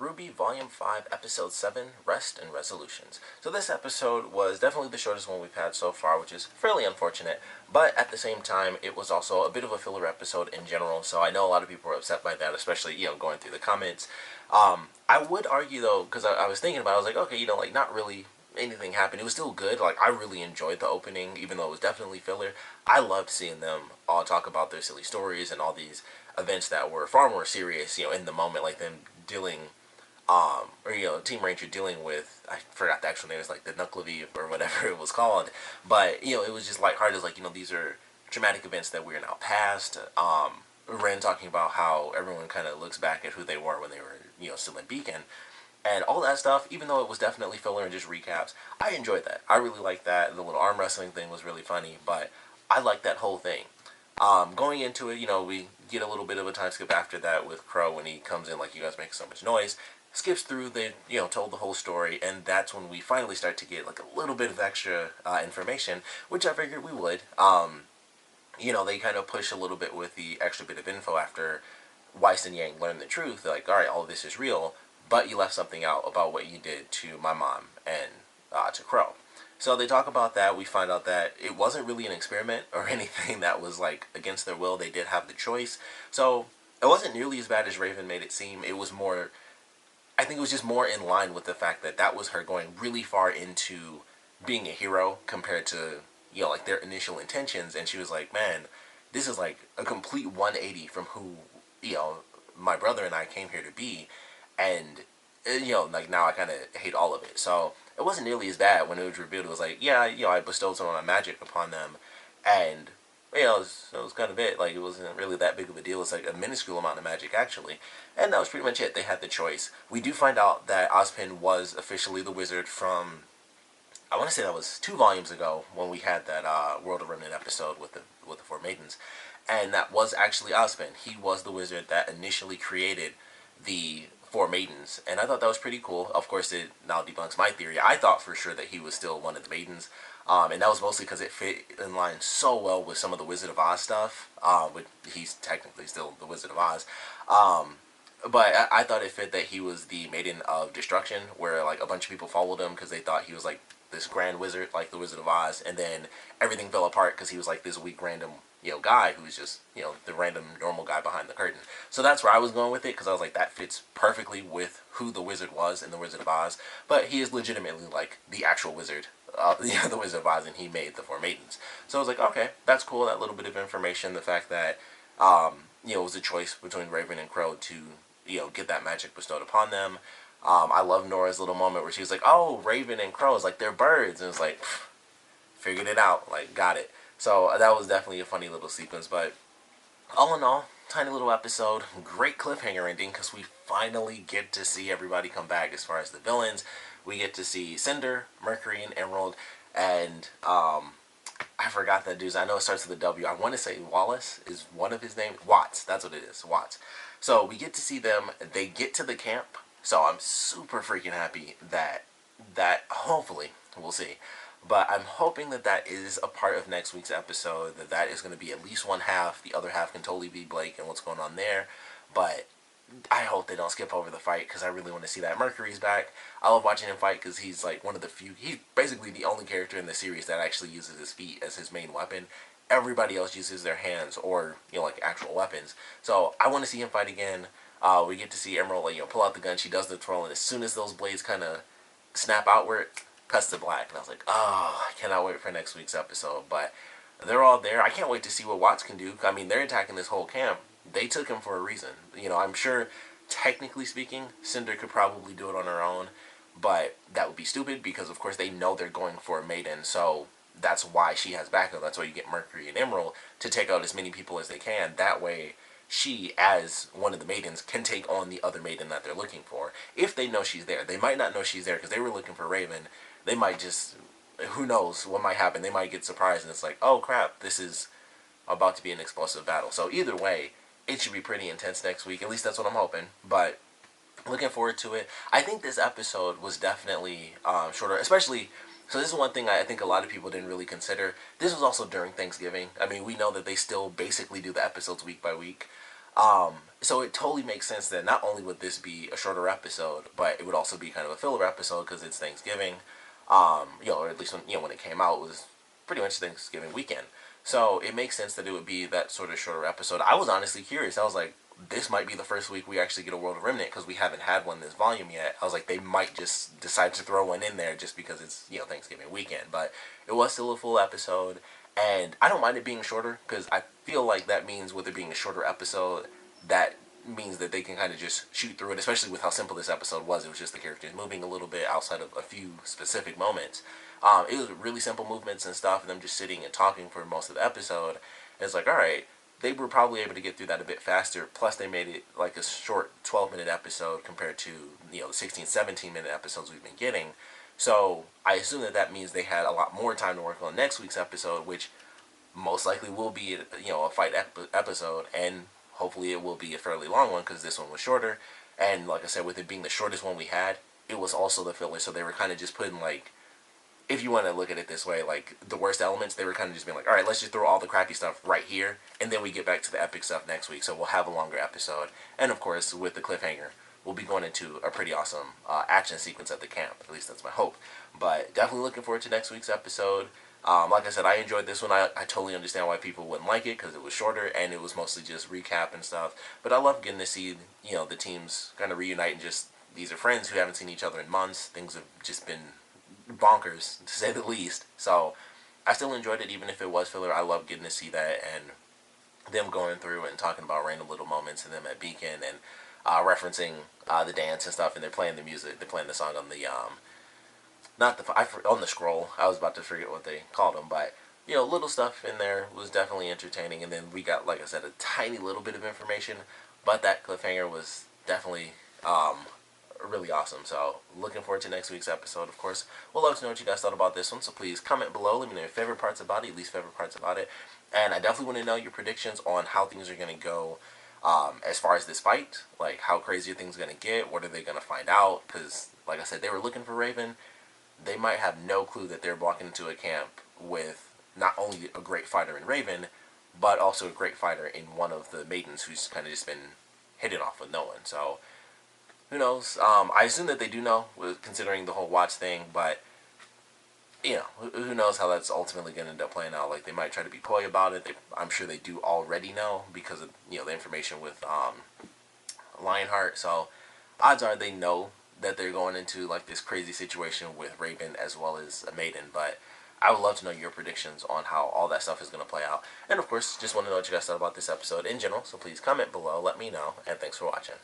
RWBY Volume 5, Episode 7, Rest and Resolutions. So this episode was definitely the shortest one we've had so far, which is fairly unfortunate, but at the same time, it was also a bit of a filler episode in general, so I know a lot of people were upset by that, especially, going through the comments. I would argue, though, because I was thinking about it, I was like, okay, not really anything happened. It was still good. Like, I really enjoyed the opening, even though it was definitely filler. I loved seeing them all talk about their silly stories and all these events that were far more serious, in the moment, like them dealing Team Ranger dealing with, I forgot the actual name, it was like the Nuclevi or whatever it was called, but, it was just lighthearted, it's like, these are traumatic events that we're now past. Ren talking about how everyone kind of looks back at who they were when they were, still in Beacon, and all that stuff, even though it was definitely filler and just recaps, I enjoyed that. I really liked that. The little arm wrestling thing was really funny, but I liked that whole thing. Going into it, we get a little bit of a time skip after that with Crow when he comes in, like, you guys make so much noise. Skips through, they, told the whole story, and that's when we finally start to get, like, a little bit of extra information, which I figured we would. They kind of push a little bit with the extra bit of info after Weiss and Yang learn the truth. They're like, alright, all of this is real, but you left something out about what you did to my mom and to Crow. So they talk about that. We find out that it wasn't really an experiment or anything that was, like, against their will. They did have the choice. So it wasn't nearly as bad as Raven made it seem. It was more, I think it was just more in line with the fact that that was her going really far into being a hero compared to, like, their initial intentions. And she was like, man, this is like a complete 180 from who, my brother and I came here to be. And, like, now I kind of hate all of it. So it wasn't nearly as bad when it was revealed. It was like, yeah, I bestowed some of my magic upon them. And, it was kind of it. Like, it wasn't really that big of a deal. It's like a minuscule amount of magic, actually. And that was pretty much it. They had the choice. We do find out that Ozpin was officially the wizard from, I want to say that was 2 volumes ago when we had that World of Remnant episode with the 4 maidens. And that was actually Ozpin. He was the wizard that initially created the 4 maidens, and I thought that was pretty cool. Of course, it now debunks my theory. I thought for sure that he was still one of the maidens, and that was mostly because it fit in line so well with some of the Wizard of Oz stuff. But he's technically still the Wizard of Oz. But I thought it fit that he was the Maiden of Destruction, where, like, a bunch of people followed him because they thought he was, like, this grand wizard, like the Wizard of Oz, and then everything fell apart because he was, like, this weak random guy who's just, the random normal guy behind the curtain. So that's where I was going with it, because I was like, that fits perfectly with who the wizard was in the Wizard of Oz. But he is legitimately, like, the actual wizard, the Wizard of Oz, and he made the 4 maidens. So I was like, okay, that's cool, that little bit of information, the fact that, it was a choice between Raven and Crow to, get that magic bestowed upon them. I love Nora's little moment where she was like, oh, Raven and Crow is like, they're birds, and it's like, figured it out, like, got it. So that was definitely a funny little sequence, but all in all, tiny little episode, great cliffhanger ending, because we finally get to see everybody come back as far as the villains. We get to see Cinder, Mercury, and Emerald, and I forgot that dude's, I know it starts with a W. I want to say Wallace is one of his names. Watts, that's what it is, Watts. So we get to see them, they get to the camp, so I'm super freaking happy that hopefully, we'll see, but I'm hoping that that is a part of next week's episode, that is going to be at least one half. The other half can totally be Blake and what's going on there. But I hope they don't skip over the fight, because I really want to see that. Mercury's back. I love watching him fight because he's like one of the few, he's basically the only character in the series that actually uses his feet as his main weapon. Everybody else uses their hands or, like, actual weapons. So I want to see him fight again. We get to see Emerald, like, pull out the gun. She does the twirl, and as soon as those blades kind of snap outward, cuts to black, and I was like, oh, I cannot wait for next week's episode. But they're all there. I can't wait to see what Watts can do. I mean, they're attacking this whole camp. They took him for a reason. I'm sure, technically speaking, Cinder could probably do it on her own, but that would be stupid, because of course they know they're going for a maiden, so that's why she has backup. That's why you get Mercury and Emerald to take out as many people as they can. That way, she, as one of the maidens, can take on the other maiden that they're looking for, if they know she's there. They might not know she's there because they were looking for Raven. They might just, who knows what might happen. They might get surprised and it's like, oh crap, this is about to be an explosive battle. So either way, it should be pretty intense next week. At least that's what I'm hoping. But looking forward to it. I think this episode was definitely shorter, especially, so this is one thing I think a lot of people didn't really consider. This was also during Thanksgiving. I mean, we know that they still basically do the episodes week by week. So it totally makes sense that not only would this be a shorter episode, but it would also be kind of a filler episode because it's Thanksgiving. Or at least when it came out, it was pretty much Thanksgiving weekend. So it makes sense that it would be that sort of shorter episode. I was honestly curious. I was like, this might be the first week we actually get a World of Remnant because we haven't had one this volume yet. I was like, they might just decide to throw one in there just because it's Thanksgiving weekend. But it was still a full episode, and I don't mind it being shorter because I feel like that means with it being a shorter episode, that means that they can kind of just shoot through it, especially with how simple this episode was. It was just the characters moving a little bit outside of a few specific moments. It was really simple movements and stuff, and them just sitting and talking for most of the episode. And it's like, all right, they were probably able to get through that a bit faster. Plus, they made it like a short 12-minute episode compared to the 16, 17-minute episodes we've been getting. So I assume that means they had a lot more time to work on next week's episode, which most likely will be a fight episode, and hopefully it will be a fairly long one because this one was shorter. And like I said, with it being the shortest one we had, it was also the filler. So they were kind of just putting, like, if you want to look at it this way, like the worst elements, they were kind of just being like, all right, let's just throw all the crappy stuff right here, and then we get back to the epic stuff next week. So we'll have a longer episode. And of course, with the cliffhanger, we'll be going into a pretty awesome action sequence at the camp. At least that's my hope. But definitely looking forward to next week's episode. Like I said, I enjoyed this one. I totally understand why people wouldn't like it because it was shorter and it was mostly just recap and stuff. But I love getting to see, the teams kind of reunite and just, these are friends who haven't seen each other in months. Things have just been bonkers, to say the least. So I still enjoyed it even if it was filler. I love getting to see that and them going through and talking about random little moments and them at Beacon and referencing the dance and stuff, and they're playing the music. They're playing the song on the on the scroll. I was about to forget what they called them, but little stuff in there was definitely entertaining. And then we got, like I said, a tiny little bit of information, but that cliffhanger was definitely really awesome. So looking forward to next week's episode. Of course, we'll love to know what you guys thought about this one. So please comment below. Let me know your favorite parts about it, your least favorite parts about it, and I definitely want to know your predictions on how things are going to go. As far as this fight, like how crazy are things going to get? What are they going to find out? Because, like I said, they were looking for Raven. They might have no clue that they're walking into a camp with not only a great fighter in Raven, but also a great fighter in one of the maidens who's kind of just been hitting off with no one. So, who knows? I assume that they do know, considering the whole watch thing, but, who knows how that's ultimately going to end up playing out. Like, they might try to be coy about it. I'm sure they do already know because of, the information with Lionheart. So, odds are they know that they're going into like this crazy situation with Raven as well as a maiden. But I would love to know your predictions on how all that stuff is going to play out. And of course, just want to know what you guys thought about this episode in general. So please comment below, let me know, and thanks for watching.